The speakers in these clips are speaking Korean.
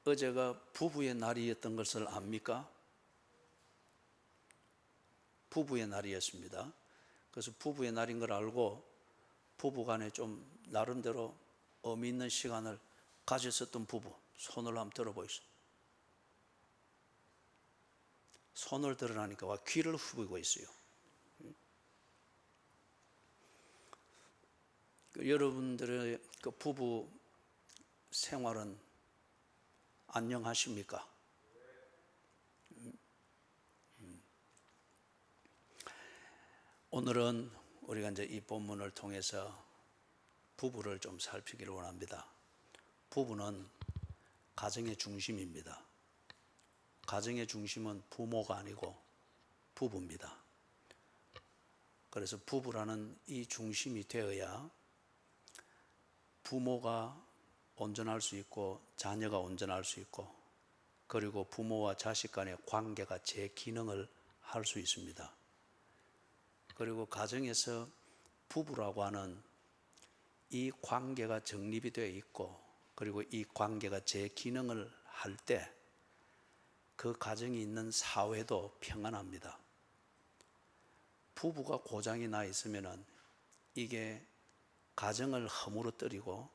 어제가 부부의 날이었던 것을 압니까? 부부의 날이었습니다. 그래서 부부의 날인 걸 알고 부부간에 좀 나름대로 의미 있는 시간을 가졌었던 부부 손을 한번 들어보이소. 손을 들으라니까 와 귀를 후비고 있어요. 여러분들의 그 부부 생활은 안녕하십니까? 오늘은 우리가 이제 이 본문을 통해서 부부를 좀 살피기를 원합니다. 부부는 가정의 중심입니다. 가정의 중심은 부모가 아니고 부부입니다. 그래서 부부라는 이 중심이 되어야 부모가 온전할 수 있고 자녀가 온전할 수 있고 그리고 부모와 자식 간의 관계가 제 기능을 할 수 있습니다. 그리고 가정에서 부부라고 하는 이 관계가 정립이 되어 있고 그리고 이 관계가 제 기능을 할 때 그 가정이 있는 사회도 평안합니다. 부부가 고장이 나 있으면 이게 가정을 허물어뜨리고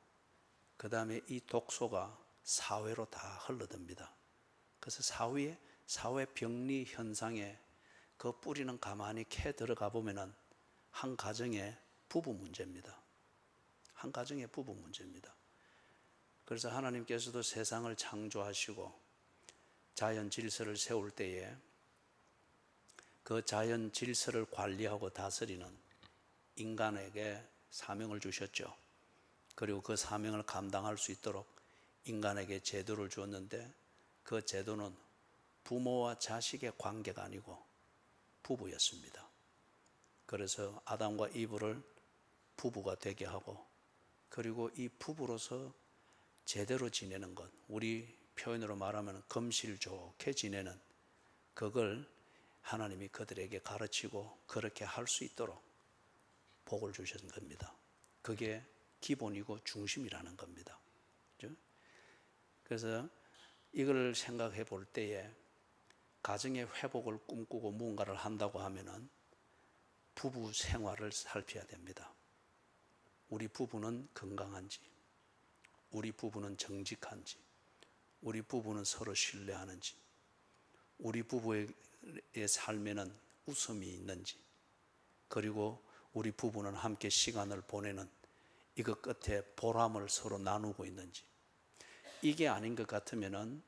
그 다음에 이 독소가 사회로 다 흘러듭니다. 그래서 사회 병리 현상에 그 뿌리는 가만히 캐 들어가 보면은 한 가정의 부부 문제입니다. 한 가정의 부부 문제입니다. 그래서 하나님께서도 세상을 창조하시고 자연 질서를 세울 때에 그 자연 질서를 관리하고 다스리는 인간에게 사명을 주셨죠. 그리고 그 사명을 감당할 수 있도록 인간에게 제도를 주었는데 그 제도는 부모와 자식의 관계가 아니고 부부였습니다. 그래서 아담과 이브를 부부가 되게 하고 그리고 이 부부로서 제대로 지내는 것, 우리 표현으로 말하면 금실 좋게 지내는 그걸 하나님이 그들에게 가르치고 그렇게 할 수 있도록 복을 주신 겁니다. 그게 기본이고 중심이라는 겁니다. 그래서 이걸 생각해 볼 때에 가정의 회복을 꿈꾸고 무언가를 한다고 하면은 부부 생활을 살펴야 됩니다. 우리 부부는 건강한지, 우리 부부는 정직한지, 우리 부부는 서로 신뢰하는지, 우리 부부의 삶에는 웃음이 있는지, 그리고 우리 부부는 함께 시간을 보내는 이것 끝에 보람을 서로 나누고 있는지, 이게 아닌 것 같으면은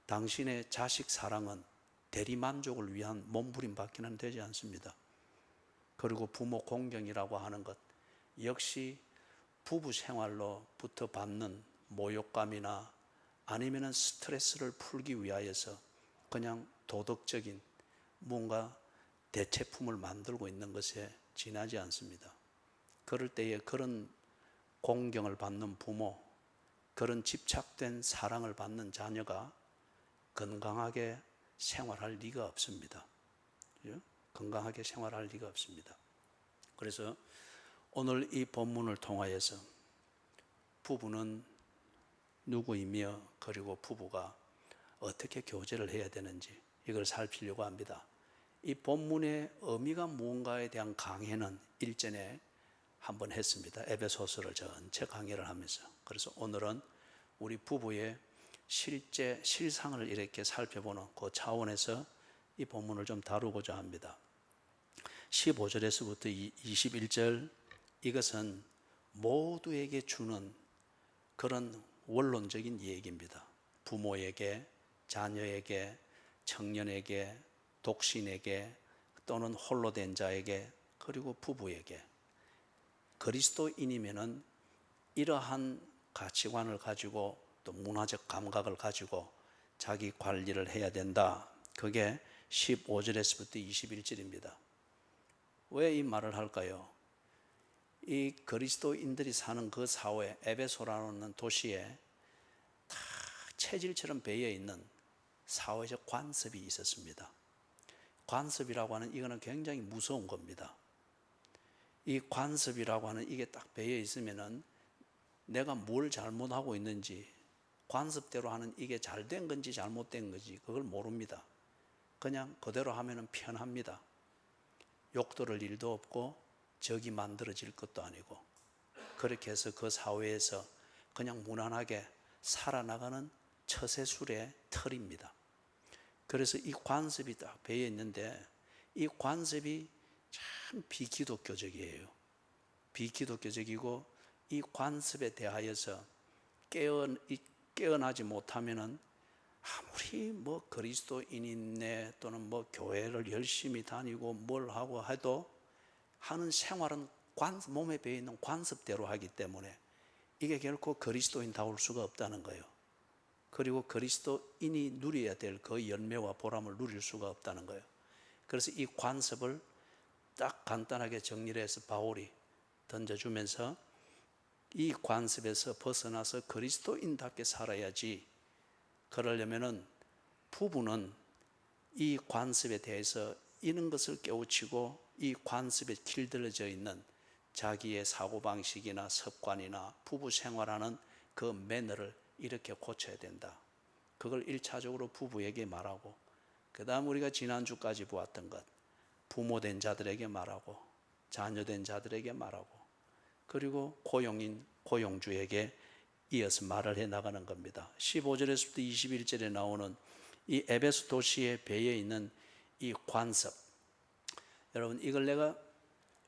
당신의 자식 사랑은 대리만족을 위한 몸부림밖에는 되지 않습니다. 그리고 부모 공경이라고 하는 것 역시 부부 생활로부터 받는 모욕감이나 아니면은 스트레스를 풀기 위하여서 그냥 도덕적인 뭔가 대체품을 만들고 있는 것에 지나지 않습니다. 그럴 때에 그런 공경을 받는 부모, 그런 집착된 사랑을 받는 자녀가 건강하게 생활할 리가 없습니다. 건강하게 생활할 리가 없습니다. 그래서 오늘 이 본문을 통하여서 부부는 누구이며 그리고 부부가 어떻게 교제를 해야 되는지 이걸 살피려고 합니다. 이 본문의 의미가 무언가에 대한 강해는 일전에 한번 했습니다. 에베소서를 전체 강해를 하면서. 그래서 오늘은 우리 부부의 실제 실상을 이렇게 살펴보는 그 차원에서 이 본문을 좀 다루고자 합니다. 15절에서부터 21절 이것은 모두에게 주는 그런 원론적인 얘기입니다. 부모에게, 자녀에게, 청년에게, 독신에게 또는 홀로 된 자에게 그리고 부부에게 그리스도인이면은 이러한 가치관을 가지고 또 문화적 감각을 가지고 자기 관리를 해야 된다. 그게 15절에서부터 21절입니다. 왜 이 말을 할까요? 이 그리스도인들이 사는 그 사회, 에베소라는 도시에 다 체질처럼 배어 있는 사회적 관습이 있었습니다. 관습이라고 하는 이거는 굉장히 무서운 겁니다. 이 관습이라고 하는 이게 딱 배어 있으면은 내가 뭘 잘못하고 있는지 관습대로 하는 이게 잘된 건지 잘못된 건지 그걸 모릅니다. 그냥 그대로 하면 편합니다. 욕 들을 일도 없고 적이 만들어질 것도 아니고, 그렇게 해서 그 사회에서 그냥 무난하게 살아나가는 처세술의 틀입니다. 그래서 이 관습이 딱 배어 있는데, 이 관습이 참 비기독교적이에요. 비기독교적이고, 이 관습에 대하여서 깨어나지 못하면은 아무리 뭐 그리스도인이네 또는 뭐 교회를 열심히 다니고 뭘 하고 해도 하는 생활은 몸에 배어 있는 관습대로 하기 때문에 이게 결코 그리스도인다울 수가 없다는 거예요. 그리고 그리스도인이 누려야 될 그 열매와 보람을 누릴 수가 없다는 거예요. 그래서 이 관습을 딱 간단하게 정리를 해서 바울이 던져주면서, 이 관습에서 벗어나서 그리스도인답게 살아야지. 그러려면은 부부는 이 관습에 대해서 이런 것을 깨우치고, 이 관습에 길들여져 있는 자기의 사고방식이나 습관이나 부부 생활하는 그 매너를 이렇게 고쳐야 된다. 그걸 1차적으로 부부에게 말하고, 그 다음 우리가 지난주까지 보았던 것, 부모된 자들에게 말하고, 자녀된 자들에게 말하고, 그리고 고용인, 고용주에게 이어서 말을 해 나가는 겁니다. 15절에서부터 21절에 나오는 이 에베소 도시에 배어 있는 이 관습, 여러분 이걸 내가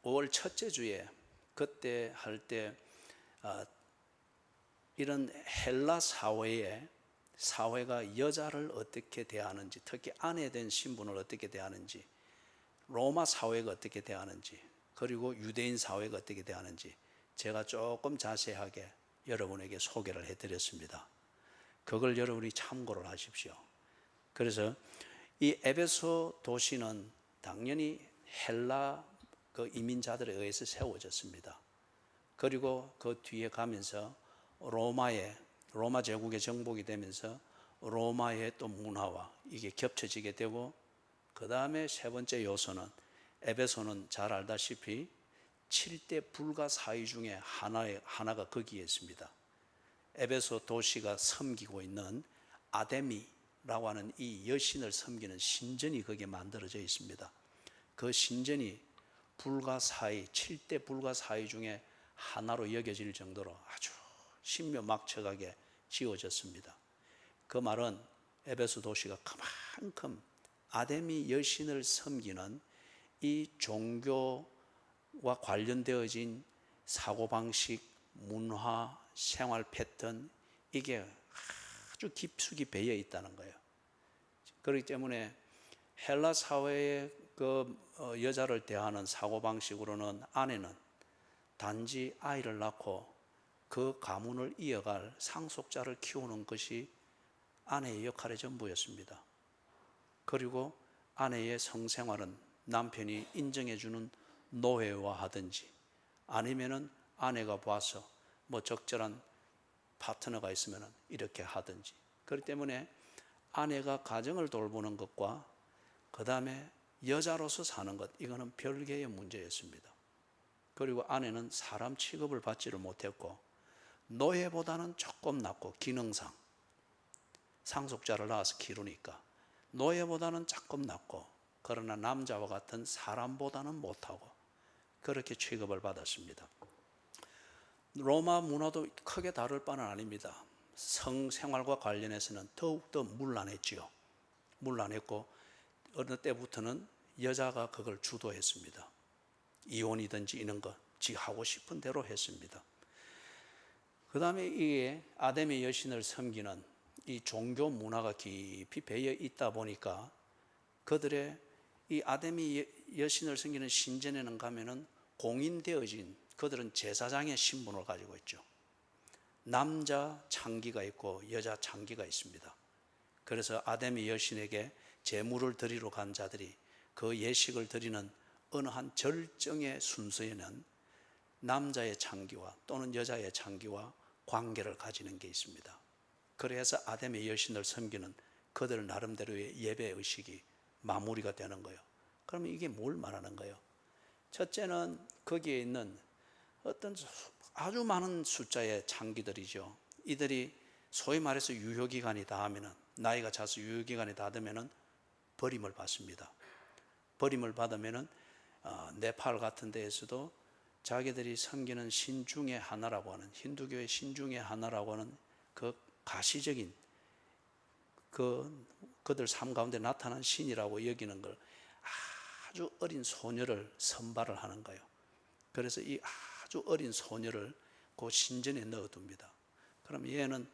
5월 첫째 주에 그때 할 때 이런 헬라 사회가 여자를 어떻게 대하는지, 특히 아내 된 신분을 어떻게 대하는지, 로마 사회가 어떻게 대하는지, 그리고 유대인 사회가 어떻게 대하는지 제가 조금 자세하게 여러분에게 소개를 해드렸습니다. 그걸 여러분이 참고를 하십시오. 그래서 이 에베소 도시는 당연히 헬라 그 이민자들에 의해서 세워졌습니다. 그리고 그 뒤에 가면서 로마 제국의 정복이 되면서 로마의 또 문화와 이게 겹쳐지게 되고, 그 다음에 세 번째 요소는 에베소는 잘 알다시피 7대 불가사의 중에 하나가 거기에 있습니다. 에베소 도시가 섬기고 있는 아데미라고 하는 이 여신을 섬기는 신전이 거기에 만들어져 있습니다. 그 신전이 7대 불가사의 중에 하나로 여겨질 정도로 아주 신묘막측하게 지어졌습니다. 그 말은 에베소 도시가 그만큼 아데미 여신을 섬기는 이 종교와 관련되어진 사고방식, 문화, 생활 패턴, 이게 아주 깊숙이 배어 있다는 거예요. 그렇기 때문에 헬라 사회의 그 여자를 대하는 사고방식으로는 아내는 단지 아이를 낳고 그 가문을 이어갈 상속자를 키우는 것이 아내의 역할의 전부였습니다. 그리고 아내의 성생활은 남편이 인정해주는 노예와 하든지, 아니면은 아내가 봐서 뭐 적절한 파트너가 있으면 이렇게 하든지. 그렇기 때문에 아내가 가정을 돌보는 것과 그 다음에 여자로서 사는 것, 이거는 별개의 문제였습니다. 그리고 아내는 사람 취급을 받지를 못했고, 노예보다는 조금 낫고, 기능상 상속자를 낳아서 기르니까 노예보다는 조금 낫고, 그러나 남자와 같은 사람보다는 못하고, 그렇게 취급을 받았습니다. 로마 문화도 크게 다를 바는 아닙니다. 성생활과 관련해서는 더욱더 문란했지요. 문란했고, 어느 때부터는 여자가 그걸 주도했습니다. 이혼이든지 이런 거 지 하고 싶은 대로 했습니다. 그 다음에 이게 아데미 여신을 섬기는 이 종교 문화가 깊이 배어 있다 보니까, 그들의 이 아데미 여신을 섬기는 신전에는 가면은 공인되어진, 그들은 제사장의 신분을 가지고 있죠. 남자 창기가 있고 여자 창기가 있습니다. 그래서 아데미 여신에게 제물을 드리러 간 자들이 그 예식을 드리는 어느 한 절정의 순서에는 남자의 창기와 또는 여자의 창기와 관계를 가지는 게 있습니다. 그래서 아데미 여신을 섬기는 그들 나름대로의 예배의식이 마무리가 되는 거예요. 그러면 이게 뭘 말하는 거예요? 첫째는 거기에 있는 어떤 아주 많은 숫자의 창기들이죠. 이들이 소위 말해서 유효기간이 다 하면은, 나이가 차서 유효기간이 다 되면은 버림을 받습니다. 버림을 받으면은 네팔 같은 데에서도 자기들이 섬기는 신 중의 하나라고 하는, 힌두교의 신 중의 하나라고 하는 그 가시적인 그들 삶 가운데 나타난 신이라고 여기는 걸 아주 어린 소녀를 선발을 하는 거예요. 그래서 이 아주 어린 소녀를 그 신전에 넣어둡니다. 그럼 얘는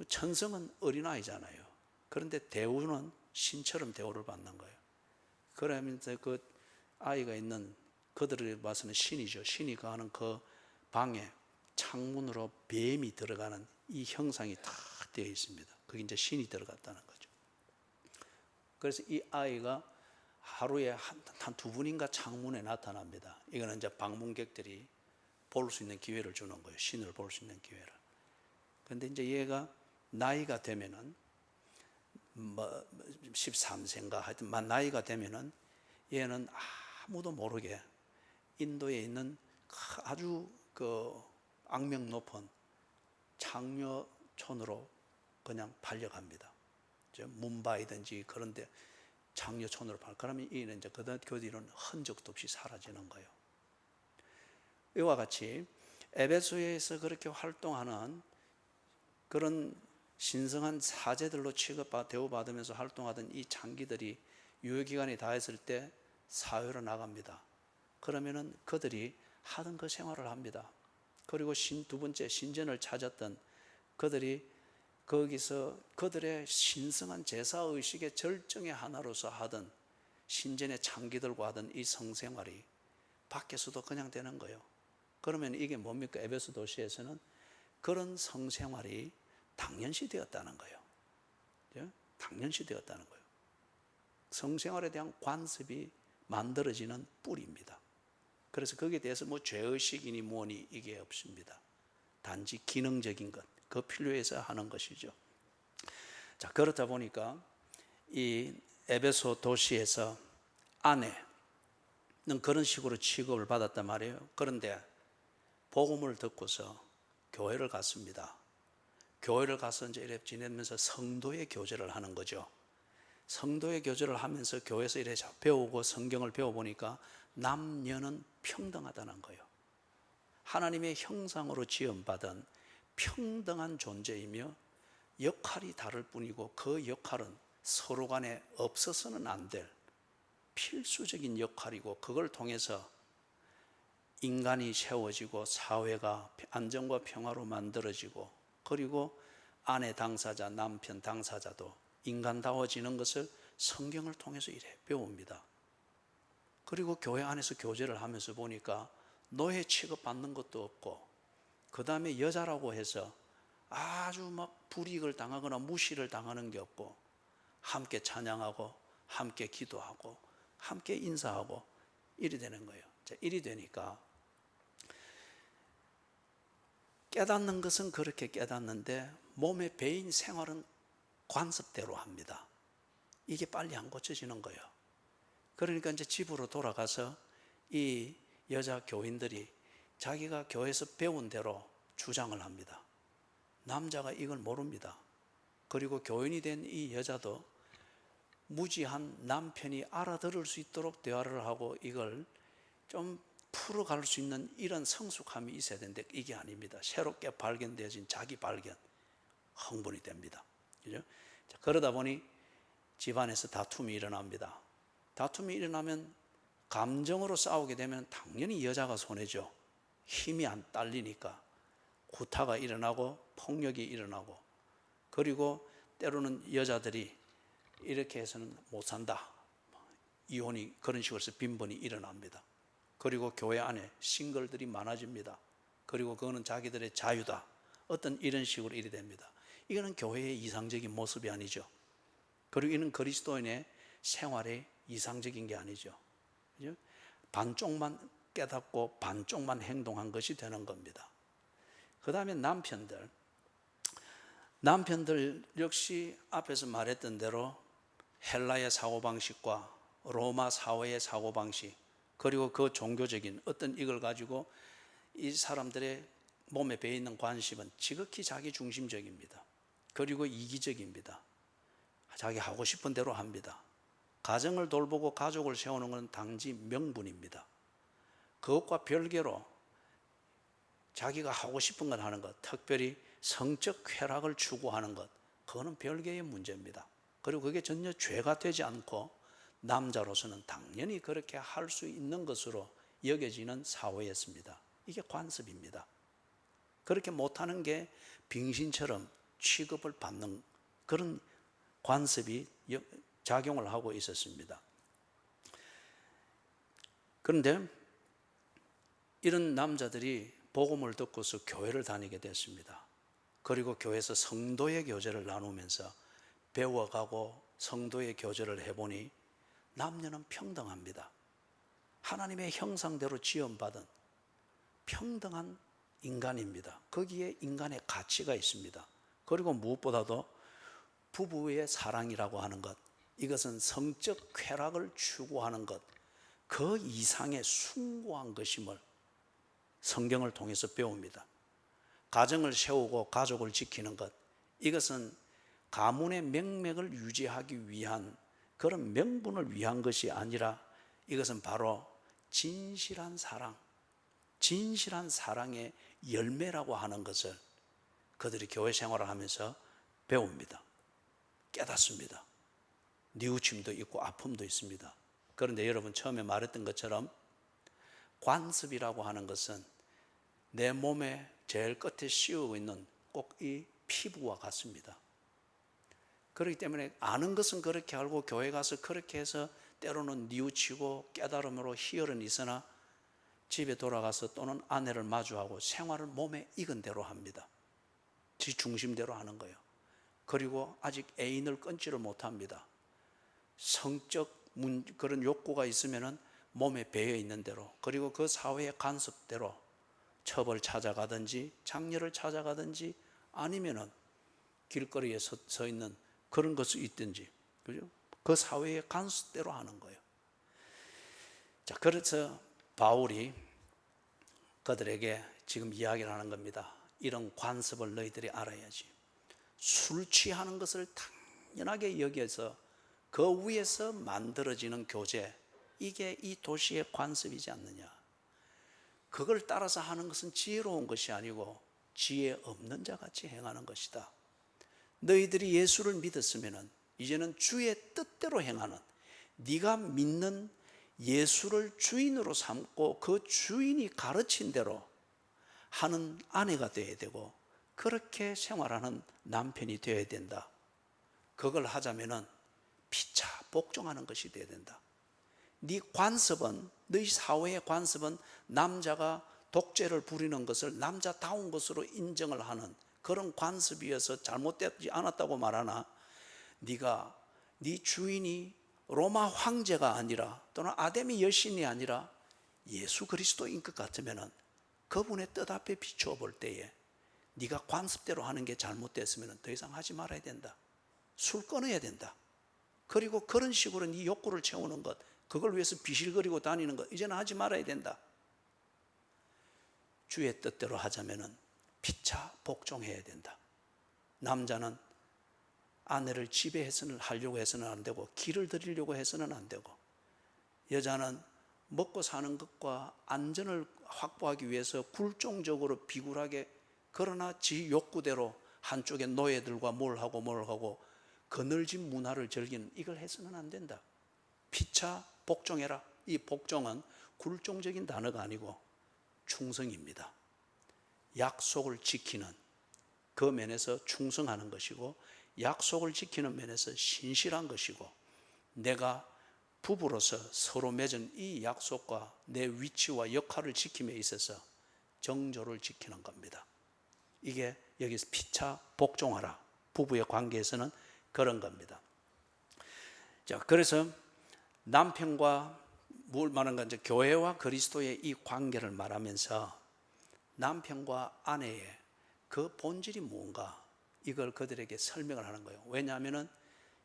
천성은 어린아이잖아요. 그런데 대우는 신처럼 대우를 받는 거예요. 그러면서 그 아이가 있는, 그들을 봐서는 신이죠. 신이 거하는 그 방에 창문으로 뱀이 들어가는 이 형상이 다 되어 있습니다. 그게 이제 신이 들어갔다는 거죠. 그래서 이 아이가 하루에 한 두 분인가 창문에 나타납니다. 이거는 이제 방문객들이 볼 수 있는 기회를 주는 거예요. 신을 볼 수 있는 기회를. 그런데 이제 얘가 나이가 되면은 13세인가 하여튼 나이가 되면은 얘는 아무도 모르게 인도에 있는 아주 그 악명 높은 장녀촌으로 그냥 팔려갑니다. 뭄바이든지 그런데 장녀촌으로 그러면 이는 이제 그 뒤로는 흔적도 없이 사라지는 거예요. 이와 같이 에베소에서 그렇게 활동하는 그런 신성한 사제들로 대우받으면서 활동하던 이 장기들이 유효기간이 다했을 때 사회로 나갑니다. 그러면은 그들이 하던 그 생활을 합니다. 그리고 두 번째 신전을 찾았던 그들이 거기서 그들의 신성한 제사의식의 절정의 하나로서 하던 신전의 장기들과 하던 이 성생활이 밖에서도 그냥 되는 거예요. 그러면 이게 뭡니까? 에베소 도시에서는 그런 성생활이 당연시 되었다는 거예요. 당연시 되었다는 거예요. 성생활에 대한 관습이 만들어지는 뿌리입니다. 그래서 거기에 대해서 뭐 죄의식이니 뭐니 이게 없습니다. 단지 기능적인 것, 그 필요해서 하는 것이죠. 자, 그렇다 보니까 이 에베소 도시에서 아내는 그런 식으로 취급을 받았단 말이에요. 그런데 복음을 듣고서 교회를 갔습니다. 교회를 가서 이제 이렇게 지내면서 성도의 교제를 하는 거죠. 성도의 교제를 하면서 교회에서 이렇게 배우고 성경을 배워보니까 남녀는 평등하다는 거예요. 하나님의 형상으로 지음받은 평등한 존재이며 역할이 다를 뿐이고 그 역할은 서로 간에 없어서는 안 될 필수적인 역할이고 그걸 통해서 인간이 세워지고 사회가 안정과 평화로 만들어지고 그리고 아내 당사자, 남편 당사자도 인간다워지는 것을 성경을 통해서 이래 배웁니다. 그리고 교회 안에서 교제를 하면서 보니까 노예 취급받는 것도 없고 그 다음에 여자라고 해서 아주 막 불이익을 당하거나 무시를 당하는 게 없고 함께 찬양하고 함께 기도하고 함께 인사하고 이리 되는 거예요. 자, 이리 되니까 깨닫는 것은 그렇게 깨닫는데 몸의 배인 생활은 관습대로 합니다. 이게 빨리 안 고쳐지는 거예요. 그러니까 이제 집으로 돌아가서 이 여자 교인들이 자기가 교회에서 배운 대로 주장을 합니다. 남자가 이걸 모릅니다. 그리고 교인이 된 이 여자도 무지한 남편이 알아들을 수 있도록 대화를 하고 이걸 좀 풀어갈 수 있는 이런 성숙함이 있어야 되는데 이게 아닙니다. 새롭게 발견되어진 자기 발견, 흥분이 됩니다. 그죠? 자, 그러다 보니 집안에서 다툼이 일어납니다. 다툼이 일어나면 감정으로 싸우게 되면 당연히 여자가 손해죠. 힘이 안 딸리니까 구타가 일어나고 폭력이 일어나고 그리고 때로는 여자들이 이렇게 해서는 못 산다. 이혼이 그런 식으로 해서 빈번히 일어납니다. 그리고 교회 안에 싱글들이 많아집니다. 그리고 그거는 자기들의 자유다. 어떤 이런 식으로 일이 됩니다. 이거는 교회의 이상적인 모습이 아니죠. 그리고 이는 그리스도인의 생활의 이상적인 게 아니죠. 그죠? 반쪽만 깨닫고 반쪽만 행동한 것이 되는 겁니다. 그 다음에 남편들 역시 앞에서 말했던 대로 헬라의 사고방식과 로마 사회의 사고방식 그리고 그 종교적인 어떤 이걸 가지고 이 사람들의 몸에 배어 있는 관심은 지극히 자기 중심적입니다. 그리고 이기적입니다. 자기 하고 싶은 대로 합니다. 가정을 돌보고 가족을 세우는 것은 단지 명분입니다. 그것과 별개로 자기가 하고 싶은 걸 하는 것, 특별히 성적 쾌락을 추구하는 것, 그거는 별개의 문제입니다. 그리고 그게 전혀 죄가 되지 않고 남자로서는 당연히 그렇게 할 수 있는 것으로 여겨지는 사회였습니다. 이게 관습입니다. 그렇게 못하는 게 빙신처럼 취급을 받는 그런 관습이 작용을 하고 있었습니다. 그런데 이런 남자들이 복음을 듣고서 교회를 다니게 됐습니다. 그리고 교회에서 성도의 교제를 나누면서 배워가고 성도의 교제를 해보니 남녀는 평등합니다. 하나님의 형상대로 지음받은 평등한 인간입니다. 거기에 인간의 가치가 있습니다. 그리고 무엇보다도 부부의 사랑이라고 하는 것, 이것은 성적 쾌락을 추구하는 것, 그 이상의 숭고한 것임을 성경을 통해서 배웁니다. 가정을 세우고 가족을 지키는 것, 이것은 가문의 명맥을 유지하기 위한 그런 명분을 위한 것이 아니라 이것은 바로 진실한 사랑, 진실한 사랑의 열매라고 하는 것을 그들이 교회 생활을 하면서 배웁니다. 깨닫습니다. 뉘우침도 있고 아픔도 있습니다. 그런데 여러분 처음에 말했던 것처럼 관습이라고 하는 것은 내 몸에 제일 끝에 씌우고 있는 꼭 이 피부와 같습니다. 그렇기 때문에 아는 것은 그렇게 알고 교회 가서 그렇게 해서 때로는 뉘우치고 깨달음으로 희열은 있으나 집에 돌아가서 또는 아내를 마주하고 생활을 몸에 익은 대로 합니다. 지 중심대로 하는 거예요. 그리고 아직 애인을 끊지를 못합니다. 성적 그런 욕구가 있으면은 몸에 배어 있는 대로, 그리고 그 사회의 간섭대로 첩을 찾아가든지 장녀를 찾아가든지 아니면은 길거리에 서 있는 그런 것이 있든지, 그죠? 그 사회의 간섭대로 하는 거예요. 자, 그래서 바울이 그들에게 지금 이야기를 하는 겁니다. 이런 관습을 너희들이 알아야지. 술 취하는 것을 당연하게 여겨서 그 위에서 만들어지는 교제, 이게 이 도시의 관습이지 않느냐. 그걸 따라서 하는 것은 지혜로운 것이 아니고 지혜 없는 자같이 행하는 것이다. 너희들이 예수를 믿었으면 이제는 주의 뜻대로 행하는, 네가 믿는 예수를 주인으로 삼고 그 주인이 가르친 대로 하는 아내가 되어야 되고, 그렇게 생활하는 남편이 되어야 된다. 그걸 하자면은 피차 복종하는 것이 되어야 된다. 네 관습은, 너희 사회의 관습은 남자가 독재를 부리는 것을 남자다운 것으로 인정을 하는 그런 관습이어서 잘못되지 않았다고 말하나, 네가 네 주인이 로마 황제가 아니라 또는 아데미 여신이 아니라 예수 그리스도인 것 같으면은 그분의 뜻 앞에 비추어 볼 때에 네가 관습대로 하는 게 잘못됐으면 더 이상 하지 말아야 된다. 술 끊어야 된다. 그리고 그런 식으로 네 욕구를 채우는 것, 그걸 위해서 비실거리고 다니는 것, 이제는 하지 말아야 된다. 주의 뜻대로 하자면은 피차 복종해야 된다. 남자는 아내를 지배해서는 하려고 해서는 안 되고, 길을 들이려고 해서는 안 되고, 여자는 먹고 사는 것과 안전을 확보하기 위해서 굴종적으로 비굴하게, 그러나 지 욕구대로 한쪽에 노예들과 뭘 하고 거늘진 문화를 즐기는, 이걸 해서는 안 된다. 피차 복종해라. 이 복종은 굴종적인 단어가 아니고 충성입니다. 약속을 지키는 그 면에서 충성하는 것이고, 약속을 지키는 면에서 신실한 것이고, 내가 부부로서 서로 맺은 이 약속과 내 위치와 역할을 지킴에 있어서 정조를 지키는 겁니다. 이게 여기서 피차 복종하라. 부부의 관계에서는 그런 겁니다. 자, 그래서 남편과 뭘 말하는 건지, 교회와 그리스도의 이 관계를 말하면서 남편과 아내의 그 본질이 뭔가, 이걸 그들에게 설명을 하는 거예요. 왜냐하면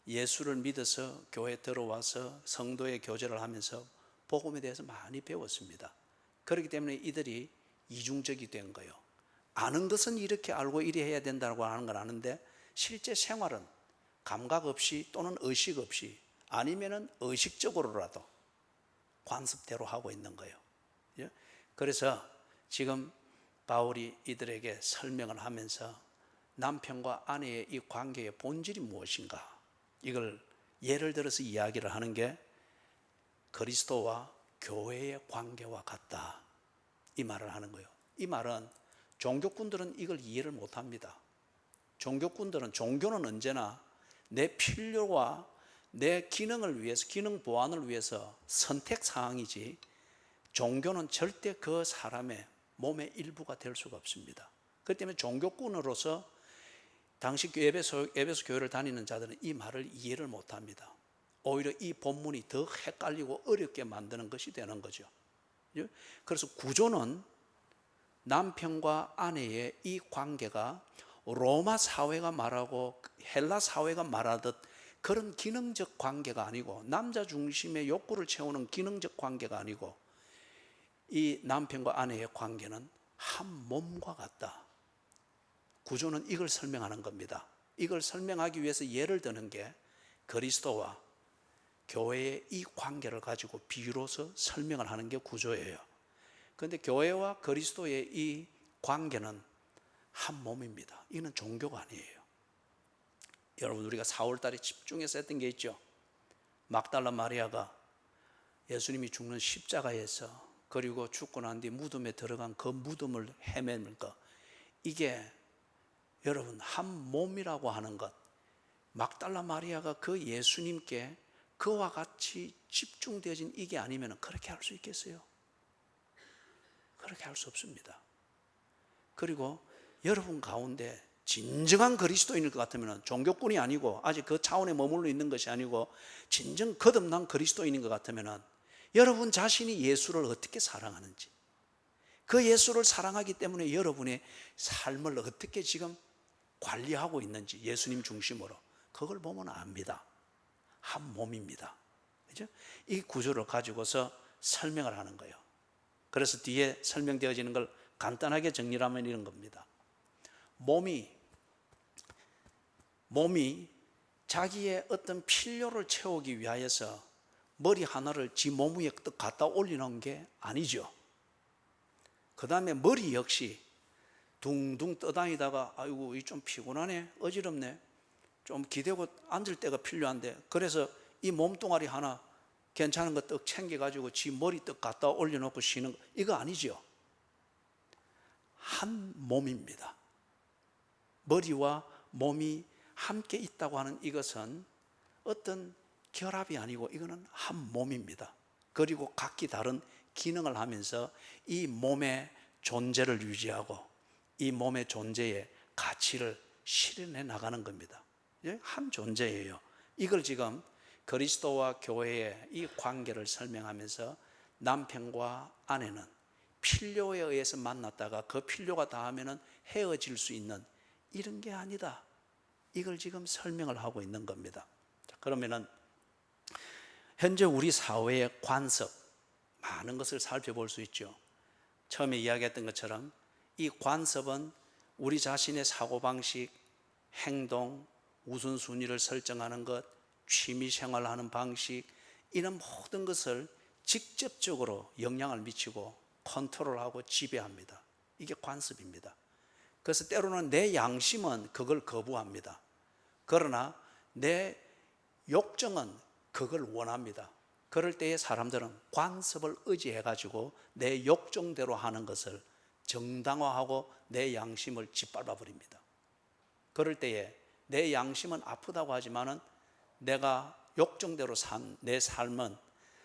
예수를 믿어서 교회에 들어와서 성도의 교제를 하면서 복음에 대해서 많이 배웠습니다. 그렇기 때문에 이들이 이중적이 된 거예요. 아는 것은 이렇게 알고 이래 해야 된다고 하는 건 아는데 실제 생활은 감각 없이 또는 의식 없이 아니면은 의식적으로라도 관습대로 하고 있는 거예요. 그래서 지금 바울이 이들에게 설명을 하면서 남편과 아내의 이 관계의 본질이 무엇인가, 이걸 예를 들어서 이야기를 하는 게 그리스도와 교회의 관계와 같다, 이 말을 하는 거예요. 이 말은 종교꾼들은 이걸 이해를 못합니다. 종교꾼들은, 종교는 언제나 내 필요와 내 기능을 위해서, 기능 보완을 위해서 선택 사항이지, 종교는 절대 그 사람의 몸의 일부가 될 수가 없습니다. 그렇기 때문에 종교꾼으로서 당시 에베소 교회를 다니는 자들은 이 말을 이해를 못합니다. 오히려 이 본문이 더 헷갈리고 어렵게 만드는 것이 되는 거죠. 그래서 구조는 남편과 아내의 이 관계가 로마 사회가 말하고 헬라 사회가 말하듯 그런 기능적 관계가 아니고, 남자 중심의 욕구를 채우는 기능적 관계가 아니고, 이 남편과 아내의 관계는 한 몸과 같다. 구조는 이걸 설명하는 겁니다. 이걸 설명하기 위해서 예를 드는 게 그리스도와 교회의 이 관계를 가지고 비유로서 설명을 하는 게 구조예요. 그런데 교회와 그리스도의 이 관계는 한 몸입니다. 이는 종교가 아니에요. 여러분, 우리가 4월달에 집중해서 했던 게 있죠. 막달라 마리아가 예수님이 죽는 십자가에서, 그리고 죽고 난 뒤 무덤에 들어간 그 무덤을 헤매는 것, 이게 여러분 한 몸이라고 하는 것, 막달라 마리아가 그 예수님께 그와 같이 집중되어진 이게 아니면 그렇게 할 수 있겠어요? 그렇게 할 수 없습니다. 그리고 여러분 가운데 진정한 그리스도인일 것 같으면, 종교꾼이 아니고 아직 그 차원에 머물러 있는 것이 아니고 진정 거듭난 그리스도인인 것 같으면, 여러분 자신이 예수를 어떻게 사랑하는지, 그 예수를 사랑하기 때문에 여러분의 삶을 어떻게 지금 관리하고 있는지, 예수님 중심으로, 그걸 보면 압니다. 한 몸입니다. 그죠? 이 구조를 가지고서 설명을 하는 거예요. 그래서 뒤에 설명되어지는 걸 간단하게 정리하면 이런 겁니다. 몸이 자기의 어떤 필요를 채우기 위하여서 머리 하나를 지 몸 위에 딱 갖다 올리는 게 아니죠. 그 다음에 머리 역시 둥둥 떠다니다가 아이고 이 좀 피곤하네, 어지럽네, 좀 기대고 앉을 때가 필요한데, 그래서 이 몸뚱아리 하나 괜찮은 거 떡 챙겨가지고 지 머리 떡 갖다 올려놓고 쉬는 거, 이거 아니죠. 한 몸입니다. 머리와 몸이 함께 있다고 하는 이것은 어떤 결합이 아니고 이거는 한 몸입니다. 그리고 각기 다른 기능을 하면서 이 몸의 존재를 유지하고 이 몸의 존재의 가치를 실현해 나가는 겁니다. 한 존재예요. 이걸 지금 그리스도와 교회의 이 관계를 설명하면서 남편과 아내는 필요에 의해서 만났다가 그 필요가 닿으면 헤어질 수 있는 이런 게 아니다, 이걸 지금 설명을 하고 있는 겁니다. 그러면은 현재 우리 사회의 관습, 많은 것을 살펴볼 수 있죠. 처음에 이야기했던 것처럼 이 관습은 우리 자신의 사고방식, 행동, 우선순위를 설정하는 것, 취미생활하는 방식, 이런 모든 것을 직접적으로 영향을 미치고 컨트롤하고 지배합니다. 이게 관습입니다. 그래서 때로는 내 양심은 그걸 거부합니다. 그러나 내 욕정은 그걸 원합니다. 그럴 때에 사람들은 관습을 의지해가지고 내 욕정대로 하는 것을 정당화하고 내 양심을 짓밟아 버립니다. 그럴 때에 내 양심은 아프다고 하지만은 내가 욕정대로 산 내 삶은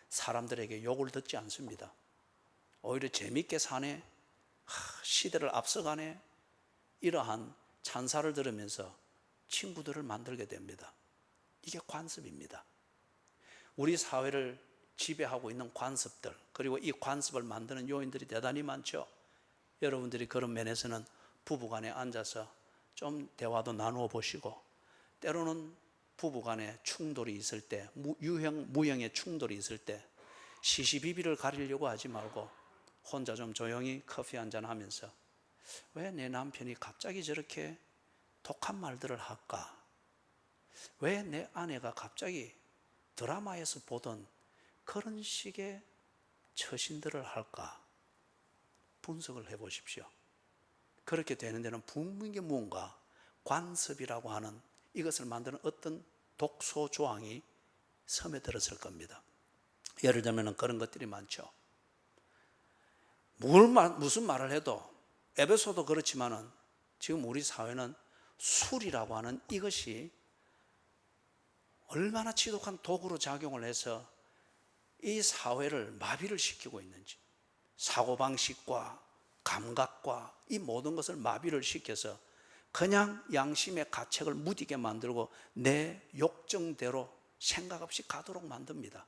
사람들에게 욕을 듣지 않습니다. 오히려 재밌게 사네, 시대를 앞서가네, 이러한 찬사를 들으면서 친구들을 만들게 됩니다. 이게 관습입니다. 우리 사회를 지배하고 있는 관습들, 그리고 이 관습을 만드는 요인들이 대단히 많죠. 여러분들이 그런 면에서는 부부간에 앉아서 좀 대화도 나누어 보시고, 때로는 부부간에 충돌이 있을 때, 무형의 충돌이 있을 때 시시비비를 가리려고 하지 말고 혼자 좀 조용히 커피 한잔 하면서, 왜 내 남편이 갑자기 저렇게 독한 말들을 할까? 왜 내 아내가 갑자기 드라마에서 보던 그런 식의 처신들을 할까? 분석을 해 보십시오. 그렇게 되는 데는 분명히 뭔가 관습이라고 하는 이것을 만드는 어떤 독소 조항이 스며들었을 겁니다. 예를 들면 그런 것들이 많죠. 무슨 말을 해도 에베소도 그렇지만은 지금 우리 사회는 술이라고 하는 이것이 얼마나 지독한 독으로 작용을 해서 이 사회를 마비를 시키고 있는지, 사고방식과 감각과 이 모든 것을 마비를 시켜서 그냥 양심의 가책을 무디게 만들고 내 욕정대로 생각 없이 가도록 만듭니다.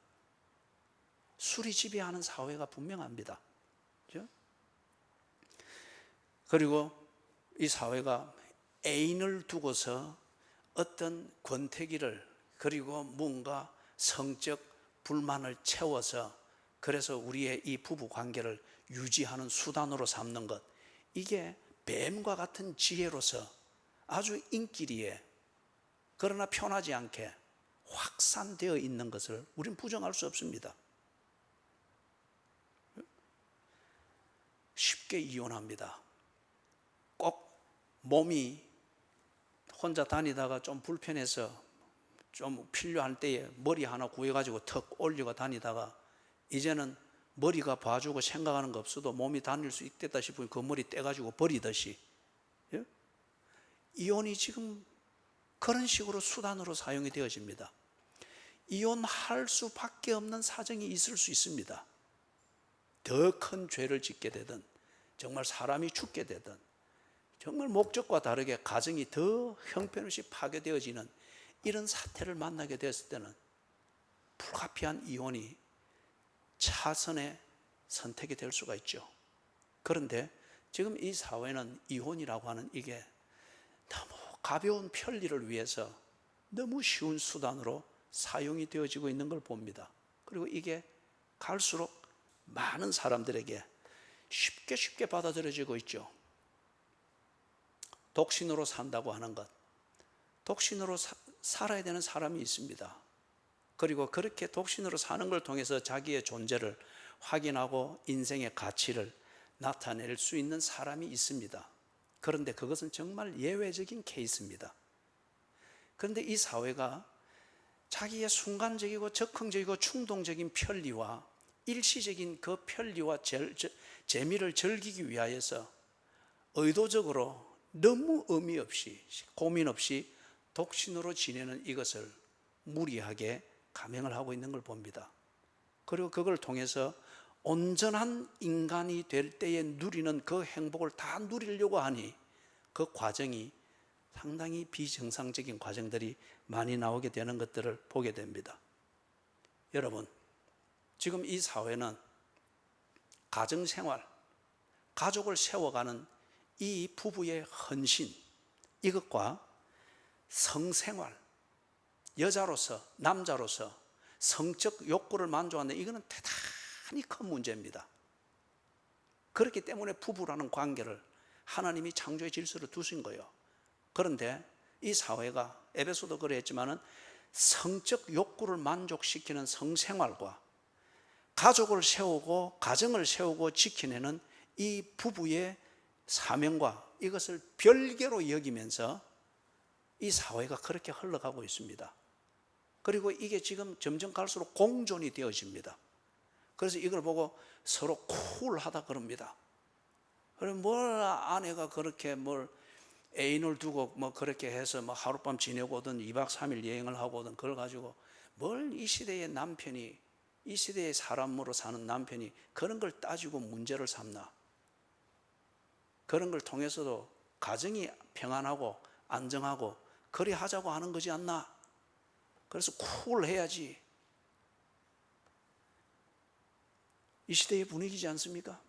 술이 지배하는 사회가 분명합니다. 그렇죠? 그리고 이 사회가 애인을 두고서 어떤 권태기를 그리고 뭔가 성적 불만을 채워서 그래서 우리의 이 부부 관계를 유지하는 수단으로 삼는 것, 이게 뱀과 같은 지혜로서 아주 인기리에 그러나 편하지 않게 확산되어 있는 것을 우리는 부정할 수 없습니다. 쉽게 이혼합니다. 꼭 몸이 혼자 다니다가 좀 불편해서 좀 필요할 때에 머리 하나 구해가지고 턱 올리고 다니다가 이제는 머리가 봐주고 생각하는 거 없어도 몸이 다닐 수 있겠다 싶으면 그 머리 떼가지고 버리듯이, 예? 이혼이 지금 그런 식으로 수단으로 사용이 되어집니다. 이혼할 수밖에 없는 사정이 있을 수 있습니다. 더 큰 죄를 짓게 되든 정말 사람이 죽게 되든 정말 목적과 다르게 가정이 더 형편없이 파괴되어지는 이런 사태를 만나게 되었을 때는 불가피한 이혼이 차선의 선택이 될 수가 있죠. 그런데 지금 이 사회는 이혼이라고 하는 이게 너무 가벼운 편리를 위해서 너무 쉬운 수단으로 사용이 되어지고 있는 걸 봅니다. 그리고 이게 갈수록 많은 사람들에게 쉽게 받아들여지고 있죠. 독신으로 산다고 하는 것, 독신으로 살아야 되는 사람이 있습니다. 그리고 그렇게 독신으로 사는 걸 통해서 자기의 존재를 확인하고 인생의 가치를 나타낼 수 있는 사람이 있습니다. 그런데 그것은 정말 예외적인 케이스입니다. 그런데 이 사회가 자기의 순간적이고 적극적이고 충동적인 편리와 일시적인 그 편리와 재미를 즐기기 위하여서 의도적으로 너무 의미 없이 고민 없이 독신으로 지내는 이것을 무리하게 감행을 하고 있는 걸 봅니다. 그리고 그걸 통해서 온전한 인간이 될 때에 누리는 그 행복을 다 누리려고 하니 그 과정이 상당히 비정상적인 과정들이 많이 나오게 되는 것들을 보게 됩니다. 여러분, 지금 이 사회는 가정생활, 가족을 세워가는 이 부부의 헌신, 이것과 성생활, 여자로서 남자로서 성적 욕구를 만족하는 이거는 대단히 큰 문제입니다. 그렇기 때문에 부부라는 관계를 하나님이 창조의 질서를 두신 거예요. 그런데 이 사회가 에베소도 그랬지만은 성적 욕구를 만족시키는 성생활과 가족을 세우고 가정을 세우고 지켜내는 이 부부의 사명과 이것을 별개로 여기면서 이 사회가 그렇게 흘러가고 있습니다. 그리고 이게 지금 점점 갈수록 공존이 되어집니다. 그래서 이걸 보고 서로 쿨하다 그럽니다. 그럼 뭘 아내가 그렇게 뭘 애인을 두고 뭐 그렇게 해서 뭐 하룻밤 지내고 오든 2박 3일 여행을 하고 오든 그걸 가지고 뭘 이 시대의 남편이, 이 시대의 사람으로 사는 남편이 그런 걸 따지고 문제를 삼나? 그런 걸 통해서도 가정이 평안하고 안정하고 그리 하자고 하는 거지 않나? 그래서 쿨해야지. 이 시대의 분위기지 않습니까?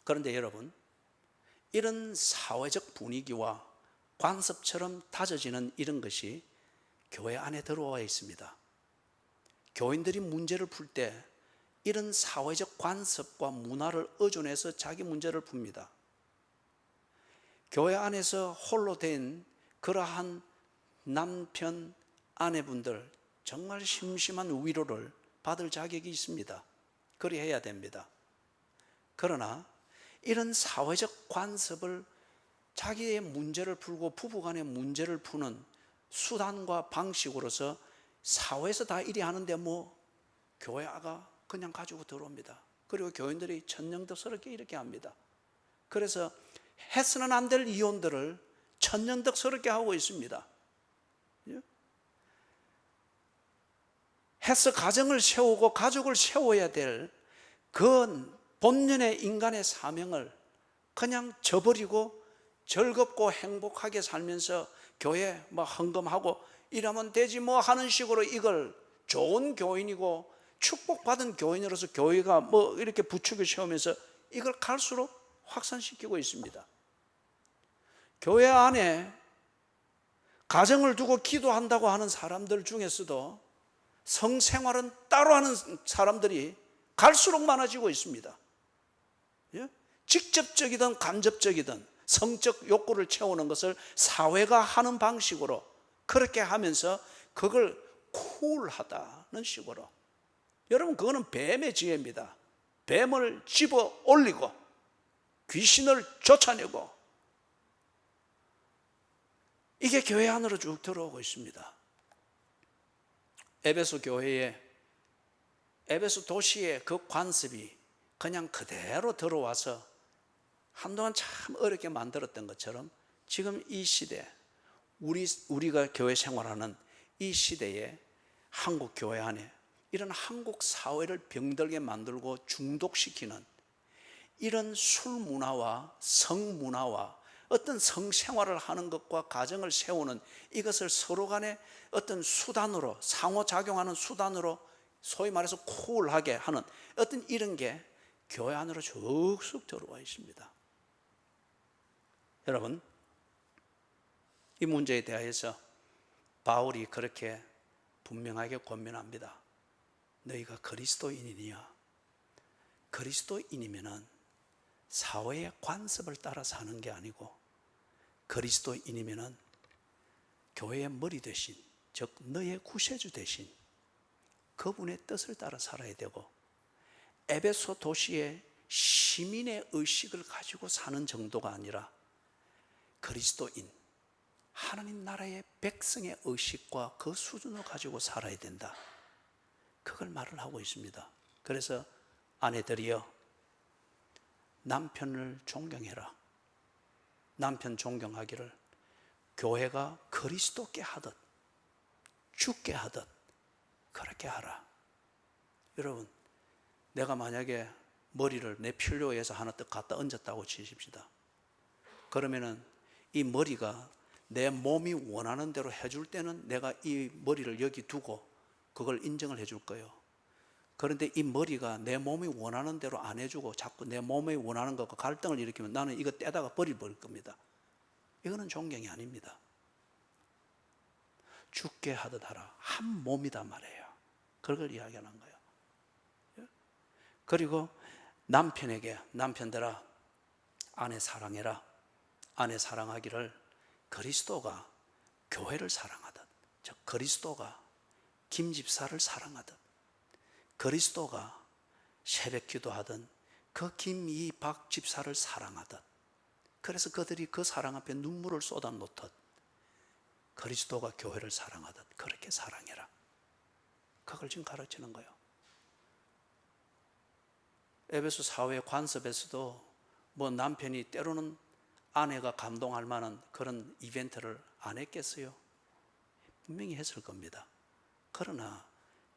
그런데 여러분, 이런 사회적 분위기와 관습처럼 다져지는 이런 것이 교회 안에 들어와 있습니다. 교인들이 문제를 풀 때 이런 사회적 관습과 문화를 의존해서 자기 문제를 풉니다. 교회 안에서 홀로 된 그러한 남편, 아내분들 정말 심심한 위로를 받을 자격이 있습니다. 그리해야 됩니다. 그러나 이런 사회적 관습을 자기의 문제를 풀고 부부간의 문제를 푸는 수단과 방식으로서 사회에서 다 이리 하는데 뭐 교회가 그냥 가지고 들어옵니다. 그리고 교인들이 천연덕스럽게 이렇게 합니다. 그래서 해서는 안 될 이혼들을 천연덕스럽게 하고 있습니다. 해서 가정을 세우고 가족을 세워야 될 그 본연의 인간의 사명을 그냥 저버리고 즐겁고 행복하게 살면서 교회 뭐 헌금하고 이러면 되지 뭐 하는 식으로 이걸 좋은 교인이고 축복받은 교인으로서 교회가 뭐 이렇게 부추겨 세우면서 이걸 갈수록 확산시키고 있습니다. 교회 안에 가정을 두고 기도한다고 하는 사람들 중에서도 성생활은 따로 하는 사람들이 갈수록 많아지고 있습니다. 직접적이든 간접적이든 성적 욕구를 채우는 것을 사회가 하는 방식으로 그렇게 하면서 그걸 쿨하다는 식으로. 여러분, 그거는 뱀의 지혜입니다. 뱀을 집어 올리고 귀신을 쫓아내고 이게 교회 안으로 쭉 들어오고 있습니다. 에베소 교회에, 에베소 도시의 그 관습이 그냥 그대로 들어와서 한동안 참 어렵게 만들었던 것처럼 지금 이 시대, 우리가 교회 생활하는 이 시대에 한국 교회 안에 이런 한국 사회를 병들게 만들고 중독시키는 이런 술 문화와 성 문화와 어떤 성생활을 하는 것과 가정을 세우는 이것을 서로 간에 어떤 수단으로, 상호작용하는 수단으로 소위 말해서 쿨하게 하는 어떤 이런 게 교회 안으로 쭉쭉 들어와 있습니다. 여러분, 이 문제에 대해서 바울이 그렇게 분명하게 권면합니다. 너희가 그리스도인이냐? 그리스도인이면은 사회의 관습을 따라 사는 게 아니고 그리스도인이면은 교회의 머리 대신, 즉 너의 구세주 대신 그분의 뜻을 따라 살아야 되고 에베소 도시의 시민의 의식을 가지고 사는 정도가 아니라 그리스도인, 하나님 나라의 백성의 의식과 그 수준을 가지고 살아야 된다. 그걸 말을 하고 있습니다. 그래서 아내들이여 남편을 존경해라. 남편 존경하기를 교회가 그리스도께 하듯 주께 하듯 그렇게 하라. 여러분, 내가 만약에 머리를 내 필요에 의해서 하나 딱 갖다 얹었다고 치십시다. 그러면은 이 머리가 내 몸이 원하는 대로 해줄 때는 내가 이 머리를 여기 두고 그걸 인정을 해줄 거예요. 그런데 이 머리가 내 몸이 원하는 대로 안 해주고 자꾸 내 몸이 원하는 것과 갈등을 일으키면 나는 이거 떼다가 버릴 겁니다. 이거는 존경이 아닙니다. 죽게 하듯 하라. 한 몸이다 말이에요. 그걸 이야기하는 거예요. 그리고 남편에게, 남편들아 아내 사랑해라. 아내 사랑하기를 그리스도가 교회를 사랑하듯, 즉 그리스도가 김 집사를 사랑하듯, 그리스도가 새벽 기도하던 그 김이 박 집사를 사랑하듯, 그래서 그들이 그 사랑 앞에 눈물을 쏟아놓듯 그리스도가 교회를 사랑하듯 그렇게 사랑해라. 그걸 지금 가르치는 거예요. 에베소 사회 관습에서도 뭐 남편이 때로는 아내가 감동할 만한 그런 이벤트를 안 했겠어요? 분명히 했을 겁니다. 그러나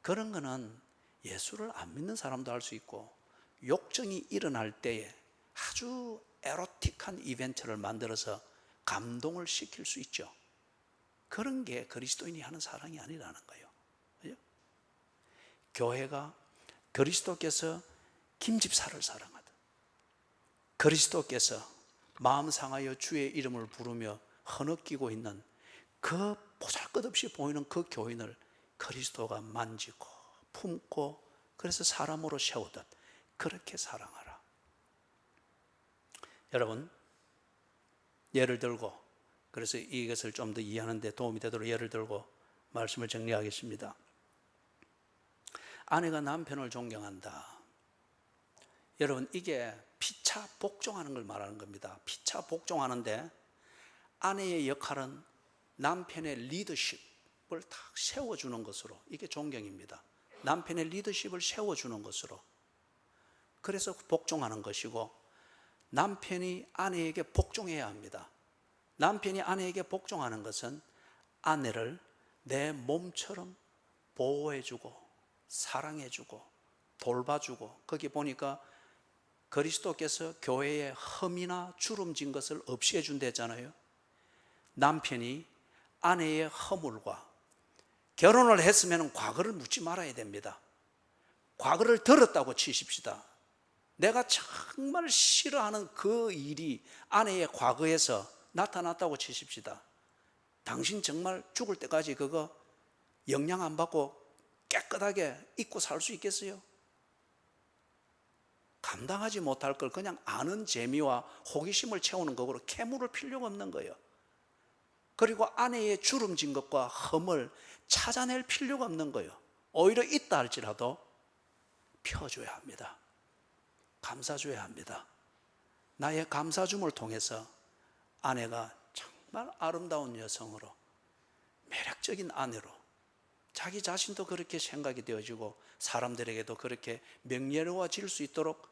그런 거는 예수를 안 믿는 사람도 할 수 있고 욕정이 일어날 때에 아주 에로틱한 이벤트를 만들어서 감동을 시킬 수 있죠. 그런 게 그리스도인이 하는 사랑이 아니라는 거예요. 그죠? 교회가 그리스도께서 김집사를 사랑하듯, 그리스도께서 마음 상하여 주의 이름을 부르며 허느끼고 있는 그 보잘것없이 보이는 그 교인을 그리스도가 만지고 품고 그래서 사람으로 세우듯 그렇게 사랑하라. 여러분, 예를 들고, 그래서 이것을 좀 더 이해하는 데 도움이 되도록 예를 들고 말씀을 정리하겠습니다. 아내가 남편을 존경한다. 여러분, 이게 피차 복종하는 걸 말하는 겁니다. 피차 복종하는데 아내의 역할은 남편의 리더십을 딱 세워주는 것으로, 이게 존경입니다. 남편의 리더십을 세워주는 것으로, 그래서 복종하는 것이고, 남편이 아내에게 복종해야 합니다. 남편이 아내에게 복종하는 것은 아내를 내 몸처럼 보호해주고 사랑해주고 돌봐주고, 거기 보니까 그리스도께서 교회에 흠이나 주름진 것을 없이 해준다잖아요. 남편이 아내의 허물과, 결혼을 했으면 과거를 묻지 말아야 됩니다. 과거를 들었다고 치십시다. 내가 정말 싫어하는 그 일이 아내의 과거에서 나타났다고 치십시다. 당신 정말 죽을 때까지 그거 영향 안 받고 깨끗하게 잊고 살 수 있겠어요? 감당하지 못할 걸 그냥 아는 재미와 호기심을 채우는 것으로 캐물을 필요가 없는 거예요. 그리고 아내의 주름진 것과 흠을 찾아낼 필요가 없는 거예요. 오히려 있다 할지라도 펴줘야 합니다. 감싸줘야 합니다. 나의 감싸줌을 통해서 아내가 정말 아름다운 여성으로, 매력적인 아내로, 자기 자신도 그렇게 생각이 되어지고 사람들에게도 그렇게 명예로워질 수 있도록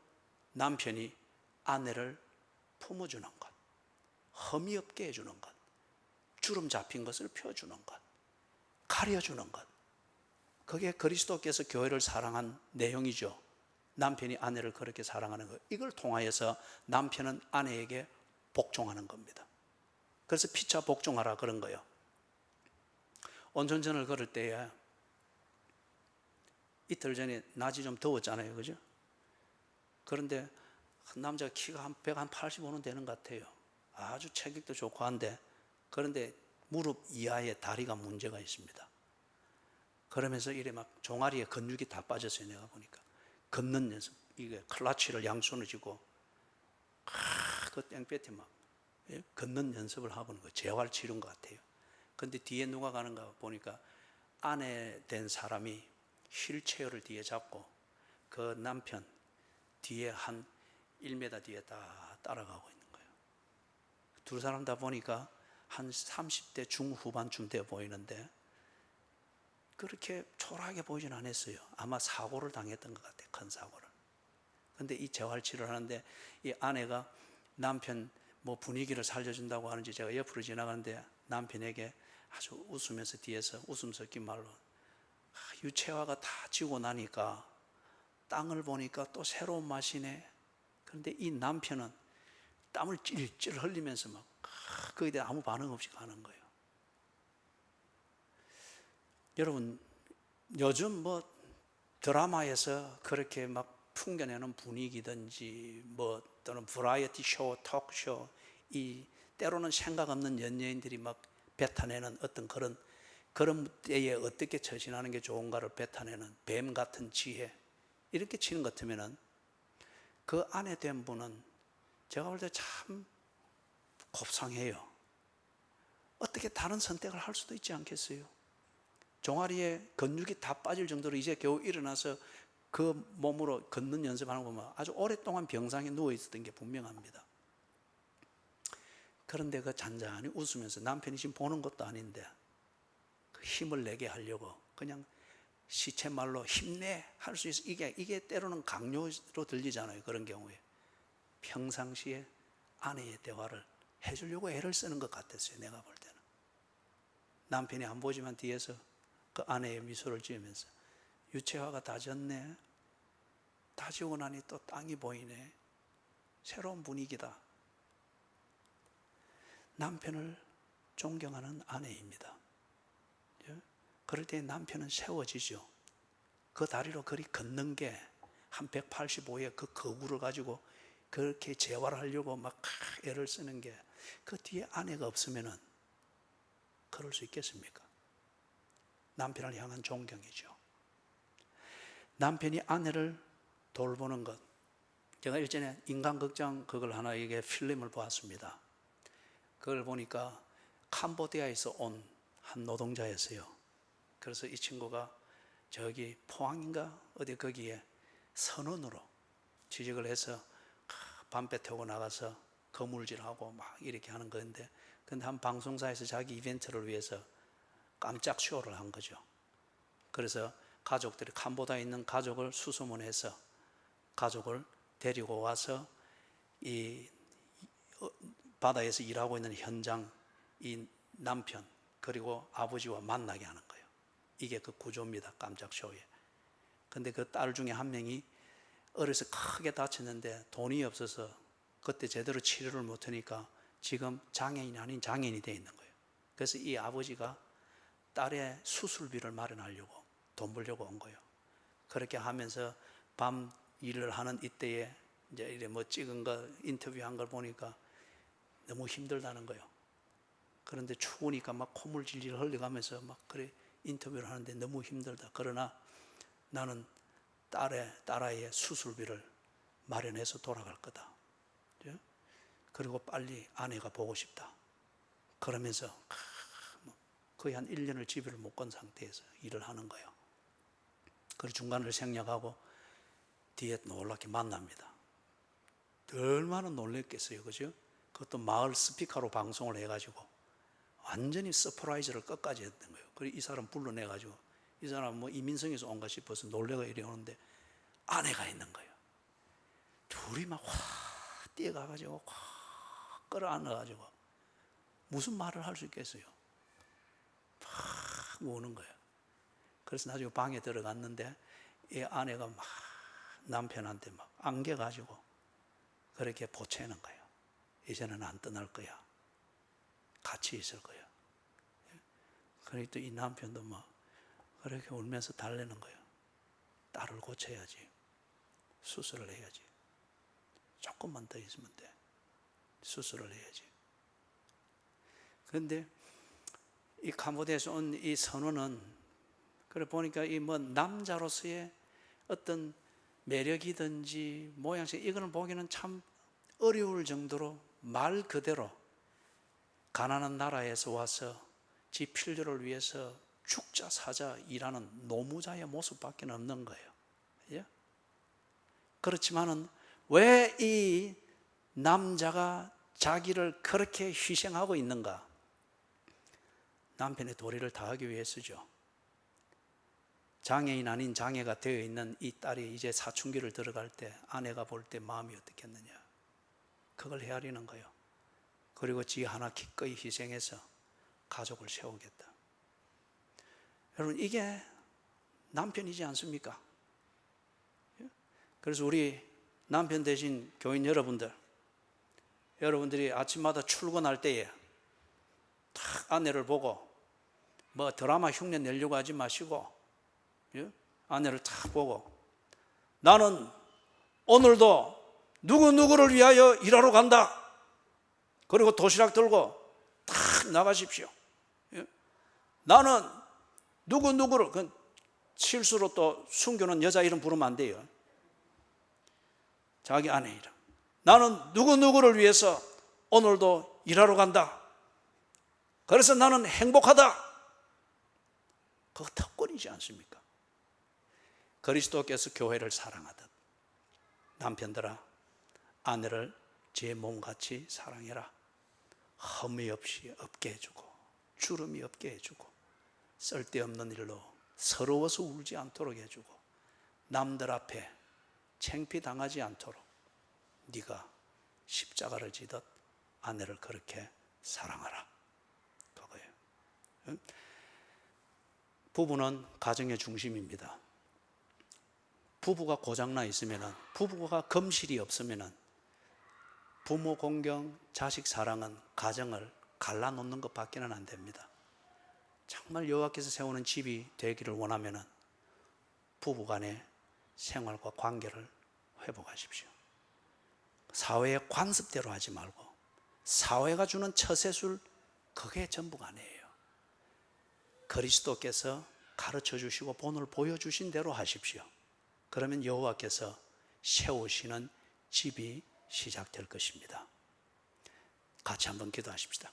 남편이 아내를 품어주는 것, 흠이 없게 해주는 것, 주름 잡힌 것을 펴주는 것, 가려주는 것, 그게 그리스도께서 교회를 사랑한 내용이죠. 남편이 아내를 그렇게 사랑하는 것, 이걸 통하여서 남편은 아내에게 복종하는 겁니다. 그래서 피차 복종하라 그런 거예요. 온천천을 걸을 때에 이틀 전에 낮이 좀 더웠잖아요, 그죠? 그런데 남자가 키가 한 185는 되는 것 같아요. 아주 체격도 좋고 한데, 그런데 무릎 이하에 다리가 문제가 있습니다. 그러면서 이래 막 종아리에 근육이 다 빠졌어요. 내가 보니까 걷는 연습, 이게 클러치를 양손을 쥐고 그 땡볕에 막 걷는 연습을 하고 있는 거예요. 재활 치료인 것 같아요. 근데 뒤에 누가 가는가 보니까 아내 된 사람이 휠체어를 뒤에 잡고 그 남편 뒤에 한 1m 뒤에 다 따라가고 있는 거예요. 두 사람 다 보니까 한 30대 중후반쯤 돼 보이는데 그렇게 초라하게 보이진 않았어요. 아마 사고를 당했던 것 같아요. 큰 사고를. 근데 이 재활치료를 하는데 이 아내가 남편 뭐 분위기를 살려준다고 하는지 제가 옆으로 지나가는데 남편에게 아주 웃으면서 뒤에서 웃음 섞인 말로, 유채화가 다 지고 나니까 땅을 보니까 또 새로운 맛이네. 그런데 이 남편은 땀을 찔찔 흘리면서 막 거기에 대해 아무 반응 없이 가는 거예요. 여러분, 요즘 뭐 드라마에서 그렇게 막 풍겨내는 분위기든지 뭐 또는 버라이어티 쇼, 톡쇼, 이 때로는 생각 없는 연예인들이 막 뱉어내는 어떤 그런 때에 어떻게 처신하는 게 좋은가를 뱉어내는 뱀 같은 지혜, 이렇게 치는 것 같으면은 그 아내 된 분은 제가 볼 때 참 곱상해요. 어떻게 다른 선택을 할 수도 있지 않겠어요? 종아리에 근육이 다 빠질 정도로 이제 겨우 일어나서 그 몸으로 걷는 연습하는 거 보면 아주 오랫동안 병상에 누워 있었던 게 분명합니다. 그런데 그 잔잔히 웃으면서 남편이 지금 보는 것도 아닌데 그 힘을 내게 하려고 그냥 시쳇말로 힘내 할 수 있어. 이게 때로는 강요로 들리잖아요. 그런 경우에 평상시에 아내의 대화를 해주려고 애를 쓰는 것 같았어요. 내가 볼 때는 남편이 안 보지만 뒤에서 그 아내의 미소를 지으면서 유채화가 다 졌네. 다 지고 나니 또 땅이 보이네. 새로운 분위기다. 남편을 존경하는 아내입니다. 그럴 때 남편은 세워지죠. 그 다리로 그리 걷는 게 한 185의 그 거구를 가지고 그렇게 재활하려고 막 애를 쓰는 게 그 뒤에 아내가 없으면은 그럴 수 있겠습니까? 남편을 향한 존경이죠. 남편이 아내를 돌보는 것. 제가 일전에 인간극장 그걸 하나 이게 필름을 보았습니다. 그걸 보니까 캄보디아에서 온 한 노동자였어요. 그래서 이 친구가 저기 포항인가 어디 거기에 선원으로 취직을 해서 밤배 태우고 나가서 거물질하고 막 이렇게 하는 건데, 근데 한 방송사에서 자기 이벤트를 위해서 깜짝 쇼를 한 거죠. 그래서 가족들이 캄보디아에 있는 가족을 수소문해서 가족을 데리고 와서 이 바다에서 일하고 있는 현장 이 남편 그리고 아버지와 만나게 하는 거예요. 이게 그 구조입니다. 깜짝 쇼에. 근데 그 딸 중에 한 명이 어려서 크게 다쳤는데 돈이 없어서 그때 제대로 치료를 못하니까 지금 장애인이 아닌 장애인이 되어 있는 거예요. 그래서 이 아버지가 딸의 수술비를 마련하려고 돈 벌려고 온 거예요. 그렇게 하면서 밤 일을 하는 이때에 이제 이래 뭐 찍은 거 인터뷰한 걸 보니까 너무 힘들다는 거예요. 그런데 추우니까 막 콧물 질질 흘려가면서 막 그래 인터뷰를 하는데 너무 힘들다. 그러나 나는 딸아이의 수술비를 마련해서 돌아갈 거다. 그리고 빨리 아내가 보고 싶다. 그러면서 거의 한 1년을 집을 못 간 상태에서 일을 하는 거예요. 그리고 중간을 생략하고 뒤에 놀랍게 만납니다. 얼마나 놀랬겠어요, 그죠? 그것도 마을 스피커로 방송을 해가지고 완전히 서프라이즈를 끝까지 했던 거예요. 그리고 이 사람 불러내가지고 이 사람 뭐 이민성에서 온가 싶어서 놀래가 이리 오는데 아내가 있는 거예요. 둘이 막 확 뛰어가가지고 확 끌어안아가지고 무슨 말을 할 수 있겠어요? 막 우는 거예요. 그래서 나중에 방에 들어갔는데 이 아내가 막 남편한테 막 안겨가지고 그렇게 보채는 거예요. 이제는 안 떠날 거야. 같이 있을 거야. 그러니까 또 이 남편도 막 그렇게 울면서 달래는 거예요. 딸을 고쳐야지. 수술을 해야지. 조금만 더 있으면 돼. 수술을 해야지. 그런데 이 캄보디아에서 온 이 선원은 그래 보니까 이 뭐 남자로서의 어떤 매력이든지 모양새 이거는 보기는 참 어려울 정도로 말 그대로 가난한 나라에서 와서 지 필요를 위해서 죽자 사자 일하는 노무자의 모습밖에 없는 거예요. 예? 그렇지만은 왜 이 남자가 자기를 그렇게 희생하고 있는가? 남편의 도리를 다하기 위해서죠. 장애인 아닌 장애가 되어 있는 이 딸이 이제 사춘기를 들어갈 때 아내가 볼 때 마음이 어떻겠느냐? 그걸 헤아리는 거예요. 그리고 지 하나 기꺼이 희생해서 가족을 세우겠다. 여러분 이게 남편이지 않습니까? 그래서 우리 남편 되신 교인 여러분들이 아침마다 출근할 때에 탁 아내를 보고 뭐 드라마 흉내 내려고 하지 마시고 아내를 탁 보고 나는 오늘도 누구누구를 위하여 일하러 간다. 그리고 도시락 들고 탁 나가십시오. 나는 누구누구를 실수로 또 숨겨놓은 여자 이름 부르면 안 돼요. 자기 아내 이름. 나는 누구누구를 위해서 오늘도 일하러 간다. 그래서 나는 행복하다. 그거 특권이지 않습니까? 그리스도께서 교회를 사랑하듯 남편들아 아내를 제 몸같이 사랑해라. 흠이 없이 없게 해주고 주름이 없게 해주고 쓸데없는 일로 서러워서 울지 않도록 해주고 남들 앞에 창피당하지 않도록 네가 십자가를 지듯 아내를 그렇게 사랑하라. 그거예요. 부부는 가정의 중심입니다. 부부가 고장나 있으면, 부부가 검실이 없으면 부모 공경, 자식 사랑은 가정을 갈라놓는 것밖에는 안 됩니다. 정말 여호와께서 세우는 집이 되기를 원하면 부부간의 생활과 관계를 회복하십시오. 사회의 관습대로 하지 말고 사회가 주는 처세술 그게 전부가 아니에요. 그리스도께서 가르쳐 주시고 본을 보여주신 대로 하십시오. 그러면 여호와께서 세우시는 집이 시작될 것입니다. 같이 한번 기도하십시다.